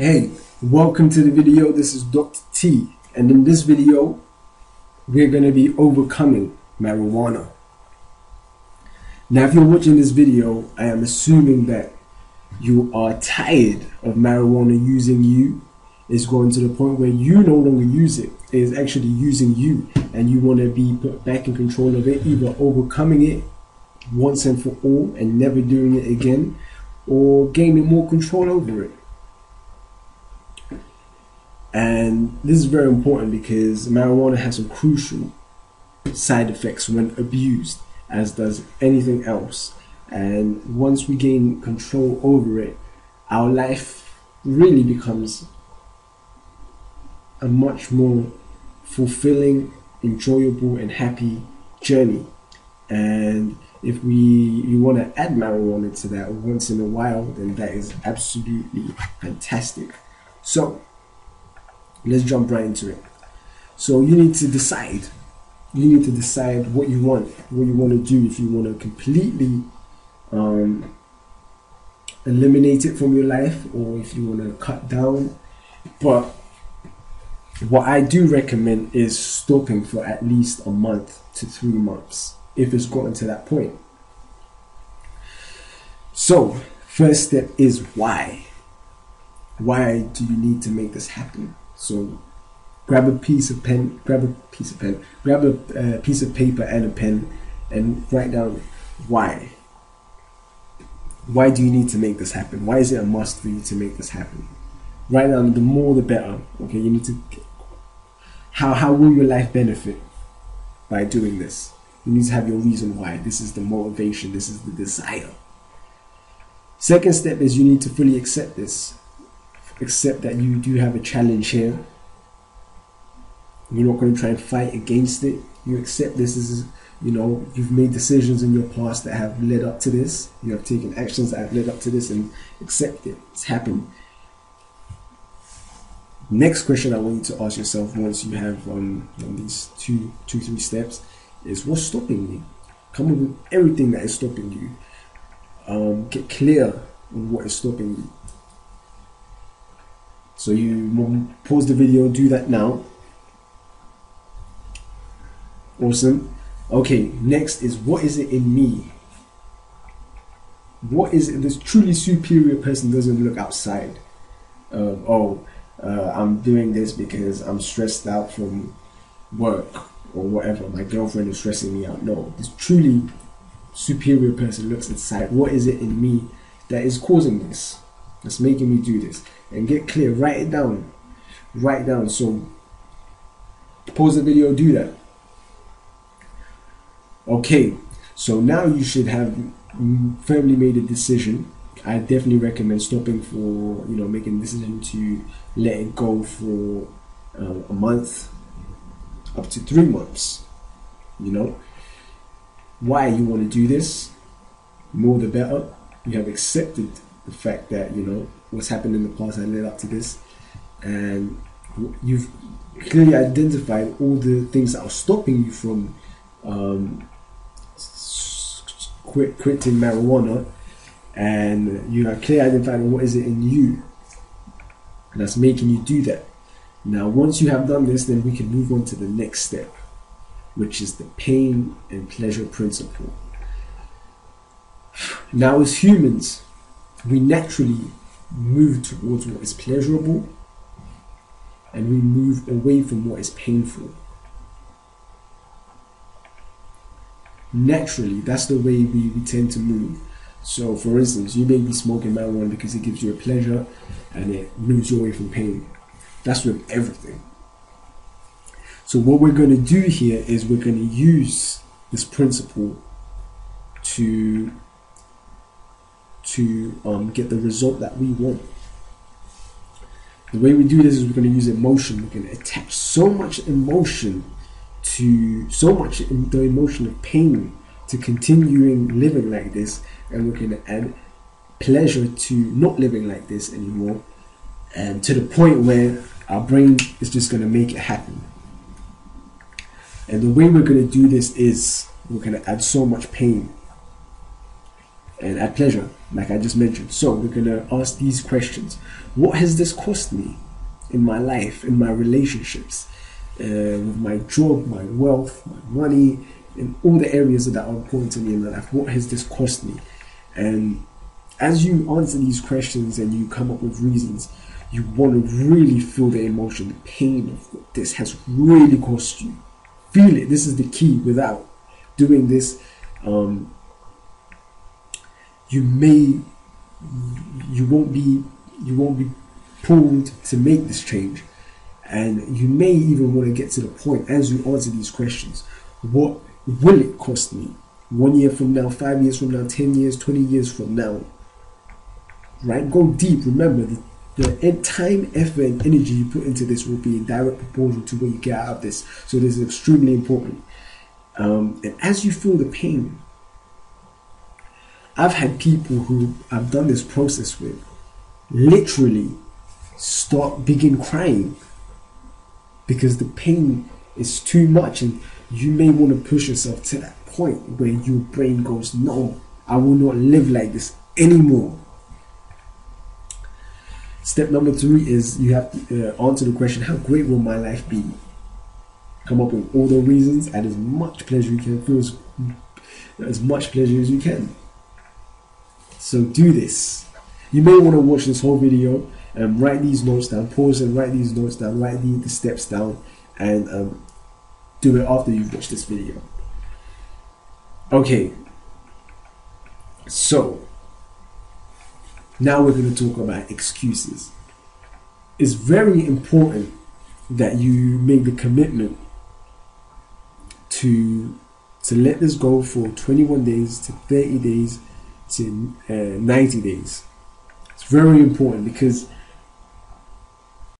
Hey, welcome to the video. This is Dr. T, and in this video we're going to be overcoming marijuana. Now if you're watching this video, I am assuming that you are tired of marijuana using you. It's going to the point where you no longer use it. It is actually using you, and you want to be put back in control of it, either overcoming it once and for all and never doing it again, or gaining more control over it. And this is very important because marijuana has some crucial side effects when abused, as does anything else. And once we gain control over it, our life really becomes a much more fulfilling, enjoyable, and happy journey. And if you want to add marijuana to that once in a while, then that is absolutely fantastic. So let's jump right into it. So you need to decide. You need to decide what you want to do. If you want to completely eliminate it from your life, or if you want to cut down. But what I do recommend is stopping for at least a month to 3 months if it's gotten to that point. So first step is why. Why do you need to make this happen? So grab a piece of paper and a pen and write down why. Why do you need to make this happen? Why is it a must for you to make this happen? Write down, the more the better. Okay, you need to, how will your life benefit by doing this? You need to have your reason why. This is the motivation, this is the desire. Second step is you need to fully accept this. Accept that you do have a challenge here. You're not going to try and fight against it. You accept this is, you've made decisions in your past that have led up to this. You have taken actions that have led up to this, and accept it. It's happened. Next question I want you to ask yourself once you have these two, three steps is, what's stopping me? Come up with everything that is stopping you. Get clear on what is stopping you. So you pause the video, do that now. Awesome. Okay, next is, what is it in me? What is it? This truly superior person doesn't look outside. I'm doing this because I'm stressed out from work or whatever. My girlfriend is stressing me out. No, this truly superior person looks inside. What is it in me that is causing this? That's making me do this? And get clear. Write it down. Write down. So pause the video, do that. Okay, so now you should have firmly made a decision. I definitely recommend stopping for, making a decision to let it go for a month up to 3 months. Why you want to do this, more the better. You have accepted the fact that what's happened in the past that led up to this, and you've clearly identified all the things that are stopping you from quitting marijuana, and you have clearly identified what is it in you that's making you do that. Now once you have done this, then we can move on to the next step, which is the pain and pleasure principle. Now as humans, we naturally move towards what is pleasurable, and we move away from what is painful. Naturally, that's the way we tend to move. So for instance, you may be smoking marijuana because it gives you a pleasure and it moves you away from pain. That's with everything. So what we're going to do here is we're going to use this principle to get the result that we want. The way we do this is we're going to use emotion. We're going to attach so much emotion to the emotion of pain to continuing living like this, and we're going to add pleasure to not living like this anymore, and to the point where our brain is just going to make it happen. And the way we're going to do this is we're going to add so much pain and at pleasure, like I just mentioned. So we're gonna ask these questions. What has this cost me in my life, in my relationships, with my job, my wealth, my money, in all the areas that are important to me in my life? What has this cost me? And as you answer these questions and you come up with reasons, you want to really feel the emotion, the pain of what this has really cost you. Feel it. This is the key. Without doing this, you won't be pulled to make this change, and you may even want to get to the point as you answer these questions. What will it cost me 1 year from now, 5 years from now, 10 years, 20 years from now? Right? Go deep. Remember, the time, effort, and energy you put into this will be in direct proportion to what you get out of this. So this is extremely important. And as you feel the pain, I've had people who I've done this process with literally begin crying because the pain is too much, and you may want to push yourself to that point where your brain goes, no, I will not live like this anymore. Step number 3 is you have to answer the question, how great will my life be? Come up with all the reasons and as much pleasure you can. Feel as much pleasure as you can. So do this. You may want to watch this whole video and write these notes down. Pause and write these notes down. Write the steps down, and do it after you've watched this video. Okay. So now we're going to talk about excuses. It's very important that you make the commitment to let this go for 21 days to 30 days to 90 days. It's very important, because